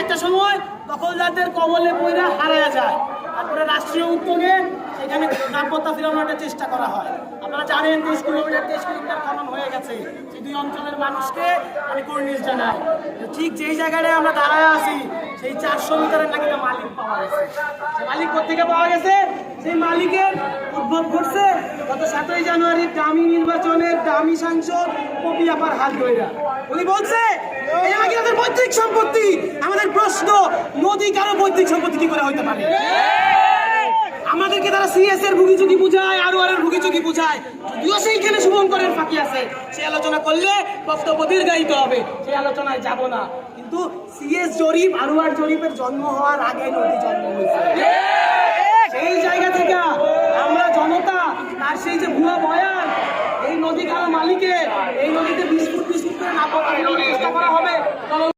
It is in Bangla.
একটা সময় দখলদারদের কবলে পড়ে হারায়া যায়, তারপরে রাষ্ট্রীয় উদ্যোগে সেখানে নাব্যতা ফেরানোর একটা চেষ্টা করা হয়। আপনারা জানেন 30 কিলোমিটার খনন হয়ে গেছে। সেই দুই অঞ্চলের মানুষকে আমি কুর্নিশ জানাই। ঠিক যেই জায়গাটায় আমরা দাঁড়ায় আছি সেই 400 মিটারের নাকি মালিক পাওয়া গেছে। সেই মালিক কোথেকে পাওয়া গেছে? সেই মালিকের উদ্ভব ঘটছে গত 7ই জানুয়ারির দামি নির্বাচনের দামি সাংসদ কবি আপার হাত ধইরা। উনি বলছে এই নাকি আমাদের পৈতৃক সম্পত্তি। আমাদের প্রশ্ন, নদী কারো পৈতৃক সম্পত্তি কি করে হইতে পারে? আমাদেরকে তারা সিএস এর ভুগিচুকি বুঝায়, আর এর ভুগিচুকি বুঝায়। যদিও সেইখানে শুভঙ্করের ফাঁকি আছে, সেই আলোচনা করলে বক্তব্য দীর্ঘায়িত হবে, সেই আলোচনায় যাব না। কিন্তু সিএস জরিপ, আর জরিপের জন্ম হওয়ার আগে নদী জন্ম হয়েছে। সেই